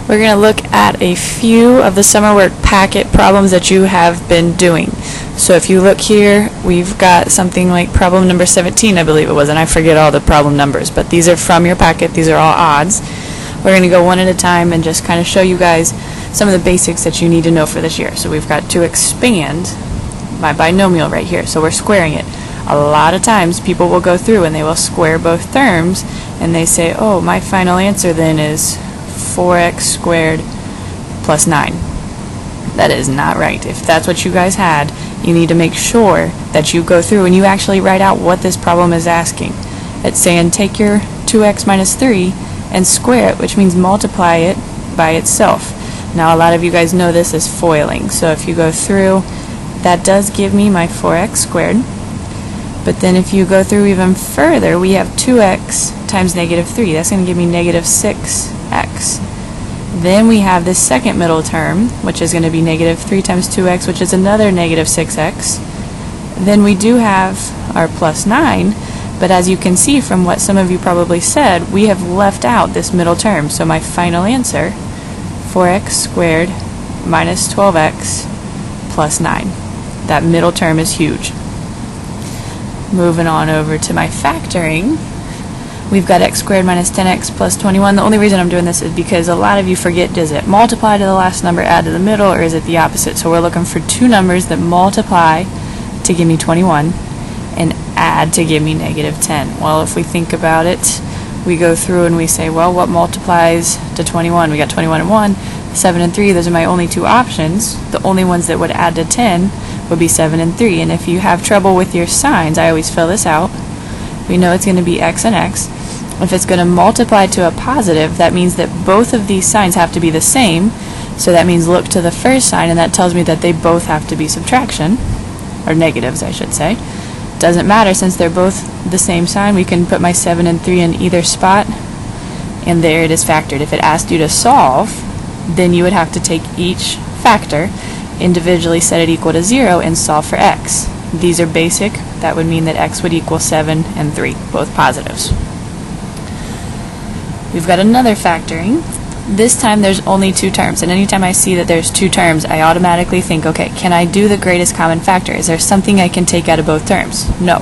we're going to look at a few of the summer work packet problems that you have been doing. So if you look here, we've got something like problem number 17, I believe it was, and I forget all the problem numbers, but these are from your packet. These are all odds. We're going to go one at a time and just kind of show you guys some of the basics that you need to know for this year. So we've got to expand my binomial right here. So we're squaring it. A lot of times people will go through and they will square both terms and they say, oh, my final answer then is 4x squared plus 9. That is not right. If that's what you guys had, you need to make sure that you go through and you actually write out what this problem is asking. It's saying take your 2x minus 3 and square it, which means multiply it by itself. Now a lot of you guys know this is foiling, so if you go through, that does give me my 4x squared. But then if you go through even further, we have 2x times negative 3. That's going to give me negative 6x. Then we have this second middle term, which is going to be negative 3 times 2x, which is another negative 6x. Then we do have our plus 9, but as you can see from what some of you probably said, we have left out this middle term. So my final answer, 4x squared minus 12x plus 9. That middle term is huge. Moving on over to my factoring, we've got x squared minus 10x plus 21. The only reason I'm doing this is because a lot of you forget, does it multiply to the last number, add to the middle, or is it the opposite? So we're looking for two numbers that multiply to give me 21 and add to give me negative 10. Well, if we think about it, we go through and we say, well, what multiplies to 21? We got 21 and 1, 7 and 3. Those are my only two options. The only ones that would add to 10 would be 7 and 3. And if you have trouble with your signs, I always fill this out. We know it's going to be x and x. If it's going to multiply to a positive, that means that both of these signs have to be the same. So that means look to the first sign, and that tells me that they both have to be subtraction, or negatives, I should say. Doesn't matter, since they're both the same sign, we can put my 7 and 3 in either spot, and there it is factored. If it asked you to solve, then you would have to take each factor, individually set it equal to 0, and solve for x. These are basic. That would mean that x would equal 7 and 3, both positives. We've got another factoring. This time there's only two terms, and anytime I see that there's two terms, I automatically think, okay, can I do the greatest common factor? Is there something I can take out of both terms? No.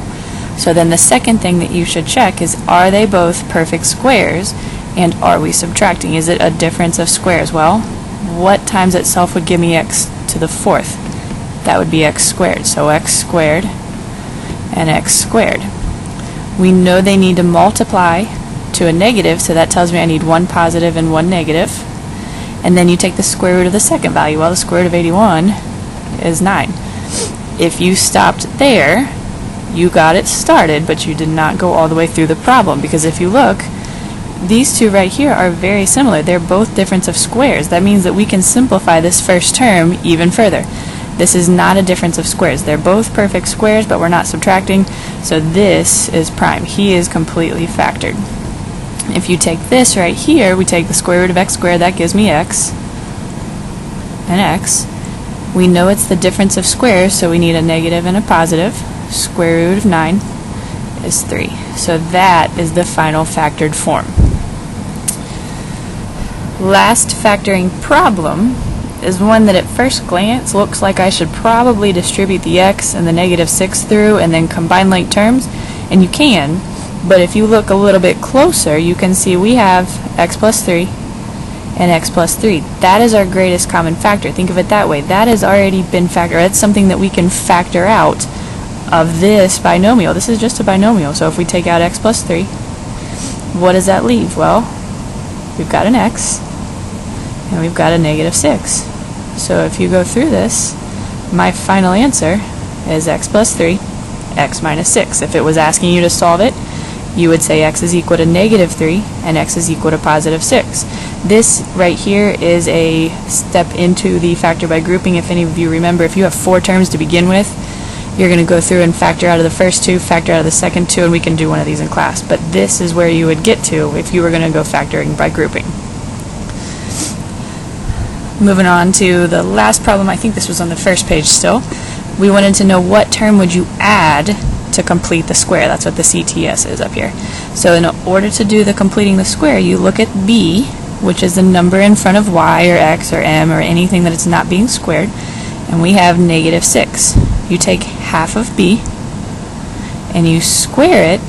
So then the second thing that you should check is, are they both perfect squares, and are we subtracting? Is it a difference of squares? Well, what times itself would give me x to the fourth? That would be x squared. So x squared and x squared. We know they need to multiply to a negative, so that tells me I need one positive and one negative. And then you take the square root of the second value. Well, the square root of 81 is 9. If you stopped there, you got it started, but you did not go all the way through the problem, because if you look, these two right here are very similar. They're both difference of squares. That means that we can simplify this first term even further. This is not a difference of squares. They're both perfect squares, but we're not subtracting, so this is prime. He is completely factored. If you take this right here, we take the square root of x squared, that gives me x and x. We know it's the difference of squares, so we need a negative and a positive. Square root of 9 is 3. So that is the final factored form. Last factoring problem is one that at first glance looks like I should probably distribute the x and the negative 6 through and then combine like terms, and you can. But if you look a little bit closer, you can see we have x plus 3 and x plus 3. That is our greatest common factor. Think of it that way. That has already been factored. That's something that we can factor out of this binomial. This is just a binomial. So if we take out x plus 3, what does that leave? Well, we've got an x and we've got a negative 6. So if you go through this, my final answer is x plus 3, x minus 6. If it was asking you to solve it, you would say x is equal to negative 3 and x is equal to positive 6. This right here is a step into the factor by grouping. If any of you remember, if you have 4 terms to begin with, you're going to go through and factor out of the first 2, factor out of the second 2, and we can do one of these in class. But this is where you would get to if you were going to go factoring by grouping. Moving on to the last problem, I think this was on the first page still. We wanted to know what term would you add to complete the square. That's what the CTS is up here. So in order to do the completing the square, you look at B which is the number in front of y or x or m or anything that it's not being squared, and we have negative 6. You take half of b and you square it,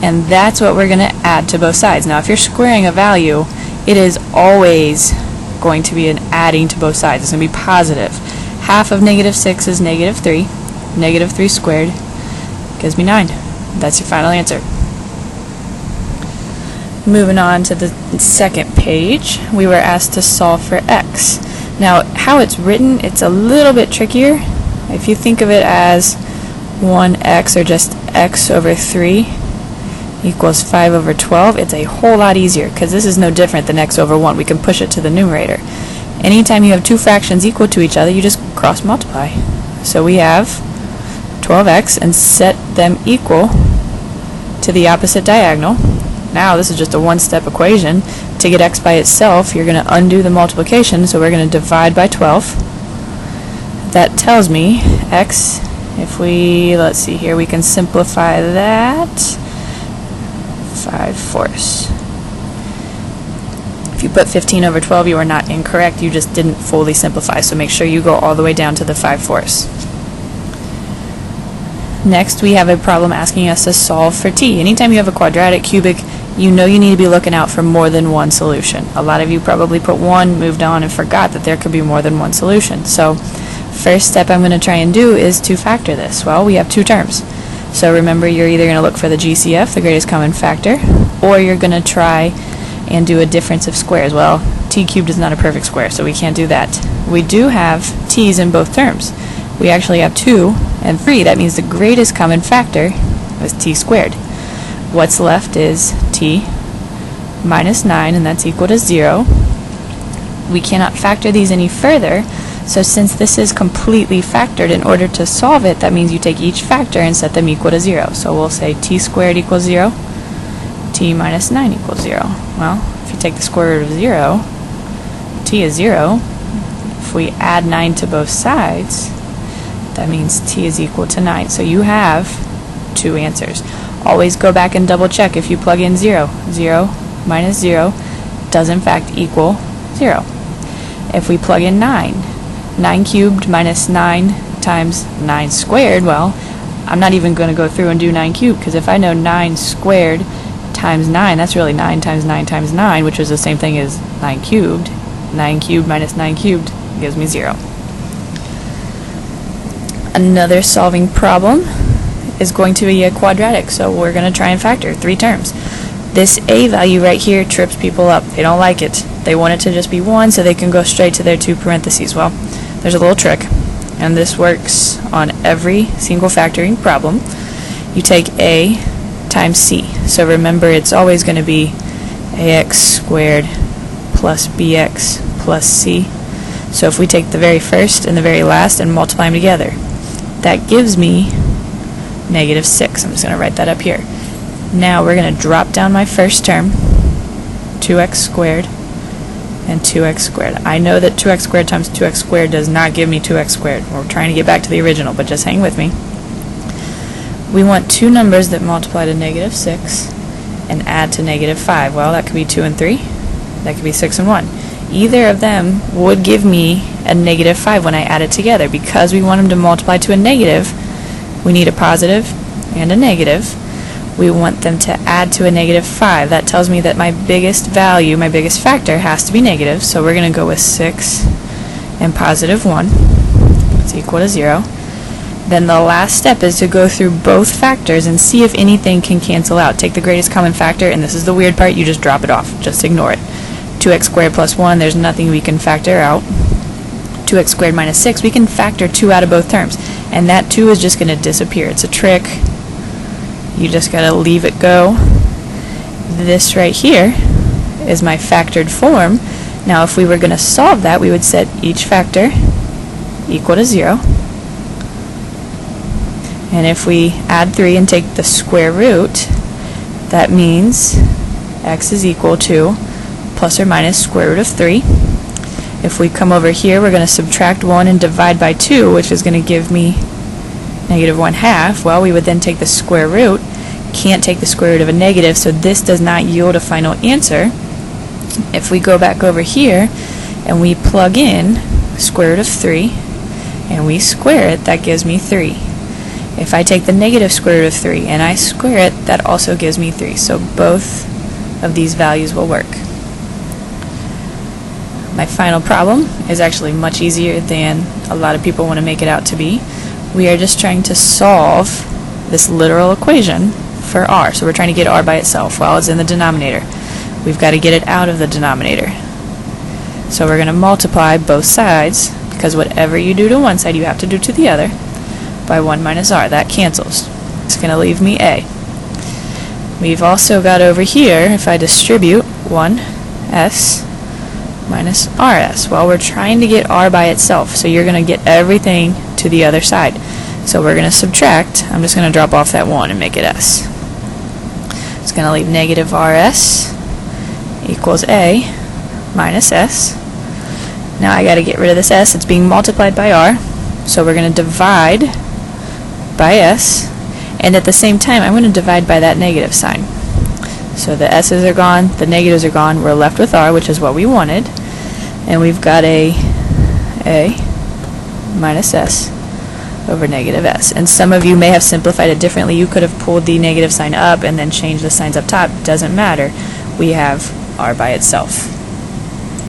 and that's what we're going to add to both sides. Now, if you're squaring a value, it is always going to be an adding to both sides. It's going to be positive. Half of negative 6 is negative 3. Negative 3 squared gives me 9. That's your final answer. Moving on to the second page, we were asked to solve for x. Now, how it's written, it's a little bit trickier. If you think of it as 1x, or just x over 3 equals 5 over 12, it's a whole lot easier because this is no different than x over 1. We can push it to the numerator. Anytime you have two fractions equal to each other, you just cross multiply. So we have 12x and set them equal to the opposite diagonal. Now this is just a one-step equation. To get x by itself, you're going to undo the multiplication, so we're going to divide by 12. That tells me x, if we, let's see here, we can simplify that, 5/4. If you put 15 over 12, you are not incorrect, you just didn't fully simplify, so make sure you go all the way down to the 5/4. Next, we have a problem asking us to solve for t. Anytime you have a quadratic, cubic, you know you need to be looking out for more than one solution. A lot of you probably put one, moved on, and forgot that there could be more than one solution. So, first step I'm going to try and do is to factor this. Well, we have two terms. So remember, you're either going to look for the GCF, the greatest common factor, or you're going to try and do a difference of squares. Well, t cubed is not a perfect square, so we can't do that. We do have t's in both terms. We actually have 2 and 3. That means the greatest common factor is t squared. What's left is t minus 9, and that's equal to 0. We cannot factor these any further, so since this is completely factored, in order to solve it, that means you take each factor and set them equal to 0. So we'll say t squared equals 0, t minus 9 equals 0. Well, if you take the square root of 0, t is 0. If we add 9 to both sides, that means t is equal to 9. So you have two answers. Always go back and double check if you plug in 0. 0 minus 0 does in fact equal 0. If we plug in 9, 9 cubed minus 9 times 9 squared, well, I'm not even going to go through and do 9 cubed, because if I know 9 squared times 9, that's really 9 times 9 times 9, which is the same thing as 9 cubed. 9 cubed minus 9 cubed gives me 0. Another solving problem is going to be a quadratic, so we're going to try and factor 3 terms. This a value right here trips people up. They don't like it. They want it to just be 1 so they can go straight to their 2 parentheses. Well, there's a little trick, and this works on every single factoring problem. You take a times c. So remember, it's always going to be ax squared plus bx plus c. So if we take the very first and the very last and multiply them together, that gives me negative 6. I'm just going to write that up here. Now we're going to drop down my first term, 2x squared and 2x squared. I know that 2x squared times 2x squared does not give me 2x squared. We're trying to get back to the original, but just hang with me. We want two numbers that multiply to negative 6 and add to negative 5. Well, that could be 2 and 3. That could be 6 and 1. Either of them would give me a negative 5 when I add it together. Because we want them to multiply to a negative, we need a positive and a negative. We want them to add to a negative 5. That tells me that my biggest value, my biggest factor, has to be negative. So we're going to go with 6 and positive 1. It's equal to 0. Then the last step is to go through both factors and see if anything can cancel out. Take the greatest common factor, and this is the weird part, you just drop it off. Just ignore it. 2x squared plus 1, there's nothing we can factor out. 2x squared minus 6, we can factor 2 out of both terms. And that 2 is just going to disappear. It's a trick. You just got to leave it go. This right here is my factored form. Now if we were going to solve that, we would set each factor equal to 0. And if we add 3 and take the square root, that means x is equal to plus or minus square root of 3. If we come over here, we're going to subtract 1 and divide by 2, which is going to give me negative 1/2. Well, we would then take the square root. Can't take the square root of a negative, so this does not yield a final answer. If we go back over here and we plug in square root of 3 and we square it, that gives me 3. If I take the negative square root of 3 and I square it, that also gives me 3. So both of these values will work. My final problem is actually much easier than a lot of people want to make it out to be. We are just trying to solve this literal equation for r. So we're trying to get r by itself while it's in the denominator. We've got to get it out of the denominator. So we're going to multiply both sides, because whatever you do to one side you have to do to the other, by 1 minus r. That cancels. It's going to leave me a. We've also got over here, if I distribute 1s minus rs. Well, we're trying to get r by itself, so you're going to get everything to the other side. So we're going to subtract. I'm just going to drop off that 1 and make it s. It's going to leave negative rs equals a minus s. Now I got to get rid of this s. It's being multiplied by r. So we're going to divide by s. And at the same time, I'm going to divide by that negative sign. So the s's are gone, the negatives are gone, we're left with r, which is what we wanted. And we've got a minus s over negative s. And some of you may have simplified it differently. You could have pulled the negative sign up and then changed the signs up top. Doesn't matter. We have r by itself.